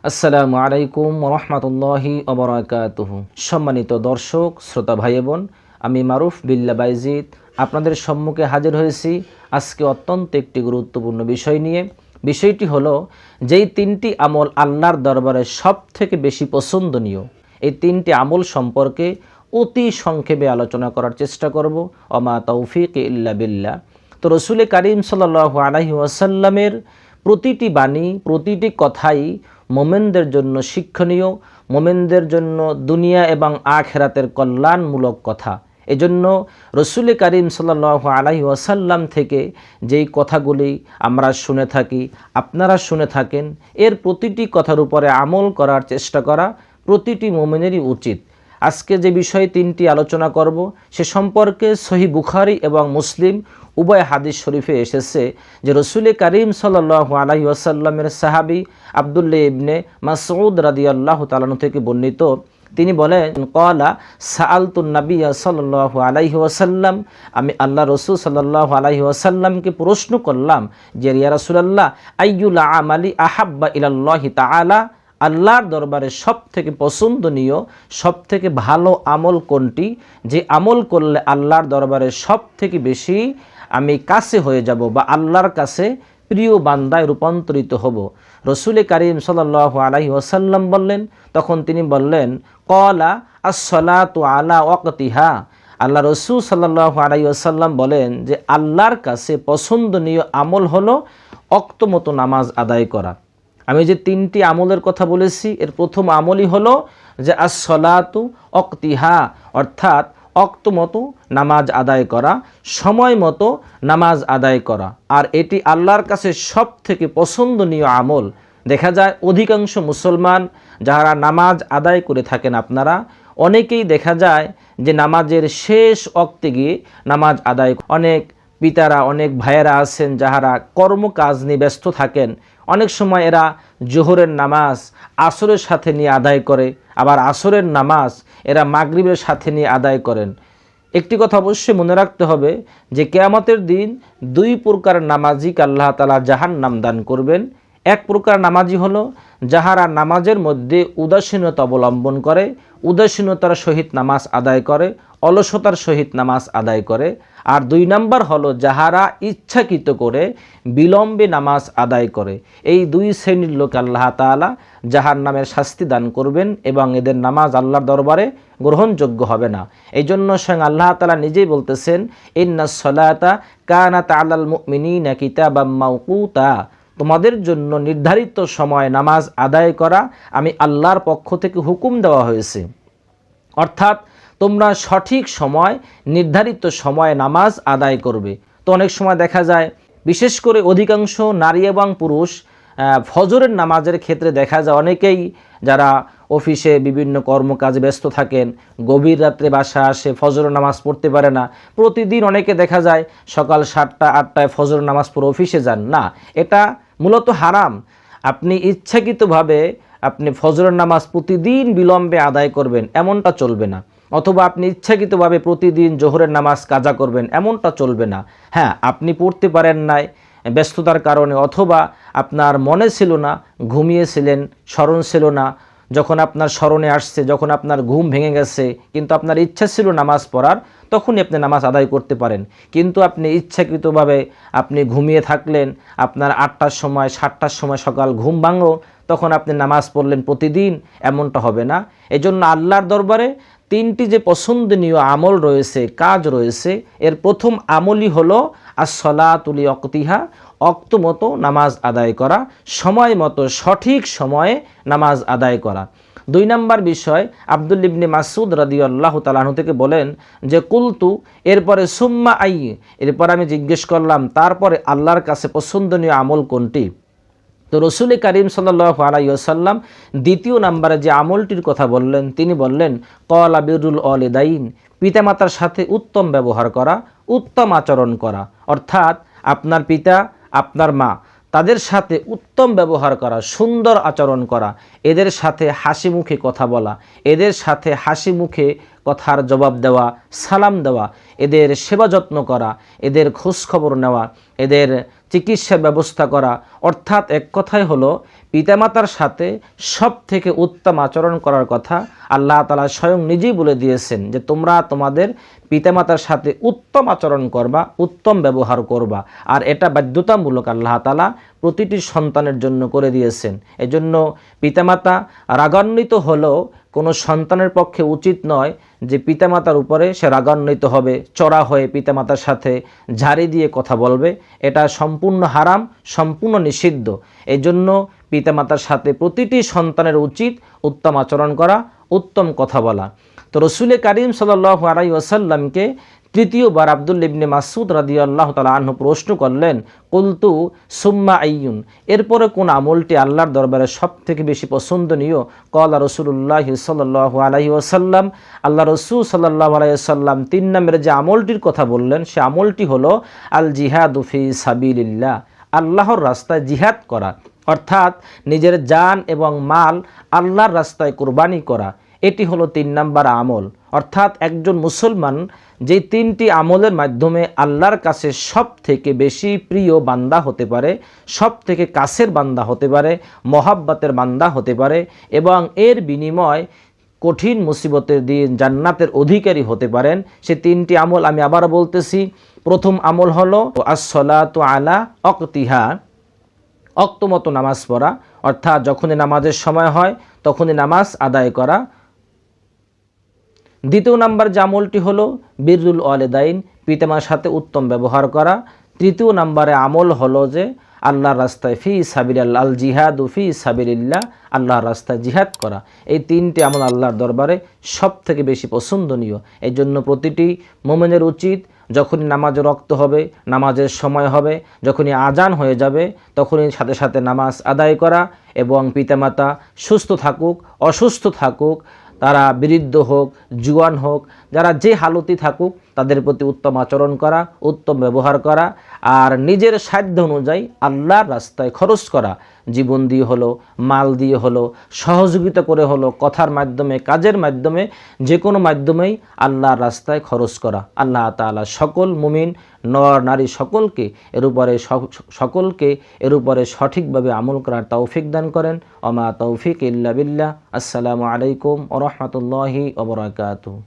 আসসালামু আলাইকুম রহমতুল্লাহি ওবরাকাতুহু। সম্মানিত দর্শক শ্রোতা ভাই বোন, আমি মারুফ বিল্লাহ বাইজিদ আপনাদের সম্মুখে হাজির হয়েছি আজকে অত্যন্ত একটি গুরুত্বপূর্ণ বিষয় নিয়ে। বিষয়টি হলো যেই তিনটি আমল আল্লাহর দরবারে সব থেকে বেশি পছন্দনীয়, এই তিনটি আমল সম্পর্কে অতি সংক্ষেপে আলোচনা করার চেষ্টা করব। ওমা তৌফিক ইল্লা বিল্লাহ। তো রসুল করিম সাল্লাল্লাহু আলাইহি ওয়াসাল্লামের প্রতিটি বাণী, প্রতিটি কথাই মোমেনদের জন্য শিক্ষণীয়, মোমেনদের জন্য দুনিয়া এবং আখিরাতের কল্যাণমূলক কথা। এজন্য রসুল করিম সাল্লাল্লাহু আলাইহি ওয়াসাল্লাম থেকে যেই কথাগুলি আমরা শুনে থাকি, আপনারা শুনে থাকেন, এর প্রতিটি কথার উপরে আমল করার চেষ্টা করা প্রতিটি মোমেনেরই উচিত। আজকে যে বিষয় তিনটি আলোচনা করব সে সম্পর্কে সহিহ বুখারী এবং মুসলিম উভয় হাদিস শরীফে এসেছে যে রসুল করিম সাল্লাল্লাহু আলাইহি ওয়াসাল্লামের সাহাবী আব্দুল্লাহ ইবনে মাসউদ রাদিয়াল্লাহু তাআলা থেকে বর্ণিত, তিনি বলেন, ক্বালা সাআলতুন নাবিয়্যা সাল্লাল্লাহু আলাইহি ওয়াসাল্লাম, আমি আল্লাহ রসুল সাল্লাল্লাহু আলাইহি ওয়াসাল্লামকে প্রশ্ন করলাম যে ইয়া রাসূলুল্লাহ, আইয়ুল আমালি আহাব্বা ইলাল্লাহি তাআলা, আল্লাহর দরবারে সব থেকে পছন্দনীয়, সব থেকে ভালো আমল কোনটি, যে আমল করলে আল্লাহর দরবারে সব থেকে বেশি আমি কাছে হয়ে যাব বা আল্লাহর কাছে প্রিয় বান্দায় রূপান্তরিত হব। রসুল করিম সাল্লাল্লাহু আলাইহি ওয়াসাল্লাম বললেন, তখন তিনি বললেন, ক্বালা আস-সালাতু আলা ওয়াক্তিহা। আল্লাহ রসুল সাল্লাল্লাহু আলাইহি ওয়াসাল্লাম বলেন যে আল্লাহর কাছে পছন্দনীয় আমল হলো ওয়াক্তমতো নামাজ আদায় করা। আমি যে তিনটি আমলের কথা বলেছি এর প্রথম আমলই হলো যে আস-সালাতু ওয়াক্তিহা, অর্থাৎ ওয়াক্ত মতো নামাজ আদায় করা, সময় মতো নামাজ আদায় করা। আর এটি আল্লাহর কাছে সব থেকে পছন্দনীয় আমল। দেখা যায় অধিকাংশ মুসলমান যারা নামাজ আদায় করে থাকেন, আপনারা অনেকেই দেখা যায় যে নামাজের শেষ ওয়াক্তে গিয়ে নামাজ আদায়। অনেক পিতারা, অনেক ভাইয়েরা আছেন যাহারা কর্মকাজ নিয়ে ব্যস্ত থাকেন, অনেক সময় এরা জোহরের নামাজ আসরের সাথে নিয়ে আদায় করে, আবার আসরের নামাজ এরা মাগরিবের সাথে নিয়ে আদায় করেন। একটি কথা অবশ্যই মনে রাখতে হবে যে কিয়ামতের দিন দুই প্রকার নামাজিকে আল্লাহ তাআলা জাহান্নাম দান করবেন। এক প্রকার নামাজি হলো যাহারা নামাজের মধ্যে উদাসীনতা অবলম্বন করে, উদাসীনতার সহিত নামাজ আদায় করে, অলসতার সহিত নামাজ আদায় করে। আর দুই নাম্বার হলো যাহারা ইচ্ছাকৃত করে বিলম্বে নামাজ আদায় করে। এই দুই শ্রেণীর লোক আল্লাহ তাআলা জাহান্নামের শাস্তি দান করবেন এবং এদের নামাজ আল্লাহর দরবারে গ্রহণযোগ্য হবে না। এই জন্য স্বয়ং আল্লাহ তাআলা নিজেই বলতেছেন, ইন্নাস সালাতা কানাত আলাল মুমিনিনা কিতাবাম মাওকুতা, তোমাদের জন্য নির্ধারিত সময় নামাজ আদায় করা আমি আল্লাহর পক্ষ থেকে হুকুম দেওয়া হয়েছে। অর্থাৎ তোমরা সঠিক সময়, নির্ধারিত সময়ে নামাজ আদায় করবে। তো অনেক সময় দেখা যায়, বিশেষ করে অধিকাংশ নারী এবং পুরুষ ফজরের নামাজের ক্ষেত্রে দেখা যায় অনেকেই যারা অফিসে বিভিন্ন কর্মকাজে ব্যস্ত থাকেন, গভীর রাত্রে বাসা আসে, ফজর নামাজ পড়তে পারে না। প্রতিদিন অনেকে দেখা যায় সকাল 7টা 8টায় ফজর নামাজ পড়ে অফিসে যান। না, এটা মূলত হারাম। আপনি ইচ্ছাকৃতভাবে আপনি ফজরের নামাজ প্রতিদিন বিলম্বে আদায় করবেন, এমনটা চলবে না। অথবা আপনি ইচ্ছাকৃতভাবে প্রতিদিন জোহরের নামাজ কাজা করবেন, এমনটা চলবে না। হ্যাঁ, আপনি পড়তে পারেন নাই ব্যস্ততার কারণে, অথবা আপনার মনে ছিল না, ঘুমিয়েছিলেন, স্মরণ ছিল না, যখন আপনার স্মরণে আসছে, যখন আপনার ঘুম ভেঙে গেছে কিন্তু আপনার ইচ্ছা ছিল নামাজ পড়ার, তখনই আপনি নামাজ আদায় করতে পারেন। কিন্তু আপনি ইচ্ছাকৃতভাবে আপনি ঘুমিয়ে থাকলেন, আপনার 8টার সময় 7টার সময় সকাল ঘুম ভাঙলো, তখন আপনি নামাজ পড়লেন প্রতিদিন, এমনটা হবে না। এজন্য আল্লাহর দরবারে তিনটি যে পছন্দনীয় আমল রয়েছে, কাজ রয়েছে, এর প্রথম আমলই হলো আস-সালাতু লিওয়াক্তিহা, ওয়াক্ত মতো নামাজ আদায় করা, সময় মতো সঠিক সময়ে নামাজ আদায় করা। দুই নাম্বার বিষয়, আব্দুল্লাহ ইবনে মাসউদ রাদিয়াল্লাহু তাআলা আনহু থেকে বলেন যে কুলতু, এরপরে সুম্মা আই, এরপর আমি জিজ্ঞেস করলাম তারপরে আল্লাহর কাছে পছন্দনীয় আমল কোনটি। তো রসুল করিম সাল্লাল্লাহু আলাইহি ওয়াসাল্লাম দ্বিতীয় নাম্বারে যে আমলটির কথা বললেন, তিনি বললেন, ক্বালা বিরুল ওয়ালিদাইন, পিতামাতার সাথে উত্তম ব্যবহার করা, উত্তম আচরণ করা। অর্থাৎ আপনার পিতা, আপনার মা, তাদের সাথে উত্তম ব্যবহার করা, সুন্দর আচরণ করা, এদের সাথে হাসি মুখে কথা বলা, এদের সাথে হাসি মুখে কথার জবাব দেওয়া, সালাম দেওয়া, এদের সেবা যত্ন করা, এদের খোঁজখবর নেওয়া, এদের চিকিৎসার ব্যবস্থা করা। অর্থাৎ এক কথায় হলো পিতামাতার সাথে সব থেকে উত্তম আচরণ করার কথা আল্লাহ তাআলা স্বয়ং নিজেই বলে দিয়েছেন যে তোমরা তোমাদের পিতামাতার সাথে উত্তম আচরণ করবা, উত্তম ব্যবহার করবা। আর এটা বাধ্যতামূলক আল্লাহ তাআলা প্রতিটি সন্তানের জন্য করে দিয়েছেন। এজন্য পিতামাতা রাগান্বিত হলেও কোনো সন্তানের পক্ষে উচিত নয় যে পিতামাতার উপরে সে রাগান্বিত হবে, চড়া হয়ে পিতামাতার সাথে ঝাড়ি দিয়ে কথা বলবে। এটা সম্পূর্ণ হারাম, সম্পূর্ণ নিষিদ্ধ। এজন্য পিতামাতার সাথে প্রতিটি সন্তানের উচিত উত্তম আচরণ করা, উত্তম কথা বলা। তো রসুল করিম সাল্লাল্লাহু আলাইহি ওয়াসাল্লামকে তৃতীয়বার আব্দুল্লাহ ইবনে মাসউদ রাদিয়াল্লাহু তাআলা আনহু প্রশ্ন করলেন, কুলতু সুম্মা আইয়ুন, এরপরে কোন আমলটি আল্লাহর দরবারে সবথেকে বেশি পছন্দনীয়? ক্বালা রাসূলুল্লাহ সাল্লাল্লাহু আলাইহি ওয়াসাল্লাম, আল্লাহ রাসূল সাল্লাল্লাহু আলাইহি ওয়াসাল্লাম 3 নম্বরে যে আমলটির কথা বললেন সে আমলটি হলো আল জিহাদু ফি সাবিলিল্লাহ, আল্লাহর রাস্তায় জিহাদ করা, অর্থাৎ নিজের জান এবং মাল আল্লাহর রাস্তায় কুরবানি করা। এটি হলো 3 নম্বর আমল। অর্থাৎ একজন মুসলমান যে 3টি আমলের মাধ্যমে আল্লাহর কাছে সব থেকে বেশি প্রিয় বান্দা হতে পারে, সব থেকে কাছের বান্দা হতে পারে, মহাব্বতের বান্দা হতে পারে এবং এর বিনিময় কঠিন মুসিবতের দিন জান্নাতের অধিকারী হতে পারেন, সে 3টি আমল আমি আবার বলতেছি। প্রথম আমল হলো আস-সালাতু আলা ওয়াক্তিহা, ওয়াক্তমতো নামাজ পড়া, অর্থাৎ যখনই নামাজের সময় হয় তখনই নামাজ আদায় করা। দ্বিতীয় নাম্বার যে আমলটি হলো বিররুল ওয়ালিদাইন, পিতামাতার সাথে উত্তম ব্যবহার করা। তৃতীয় নাম্বারে আমল হলো যে আল্লাহর রাস্তায় ফি সাবিলিল্লাহ, আল জিহাদু ফি সাবিলিল্লাহ, আল্লাহর রাস্তায় জিহাদ করা। এই 3টি আমল আল্লাহর দরবারে সব থেকে বেশি পছন্দনীয়। এই জন্য প্রতিটি মুমিনের উচিত যখনই নামাজের রক্ত হবে, নামাজের সময় হবে, যখনই আজান হয়ে যাবে তখনই সাথে সাথে নামাজ আদায় করা এবং পিতামাতা সুস্থ থাকুক, অসুস্থ থাকুক, তারা বৃদ্ধ হোক, জুয়ান হোক, যারা যে হালতই থাকুক তাদের প্রতি উত্তম আচরণ করা, উত্তম ব্যবহার করা আর নিজের সাধ্য অনুযায়ী আল্লাহর রাস্তায় খরচ করা। জীবন দিয়ে হলো, মাল দিয়ে হলো, সহযোগিতা করে হলো, কথার মাধ্যমে, কাজের মাধ্যমে, যে কোনো মাধ্যমেই আল্লাহর রাস্তায় খরচ করা। আল্লাহ তাআলা সকল মুমিন নর নারী সকলকে এর উপরে সঠিকভাবে আমল করার তৌফিক দান করেন। ওমা তৌফিক ইল্লা বিল্লাহ। আসসালামু আলাইকুম ওয়া রাহমাতুল্লাহি ওয়া বারাকাতুহু।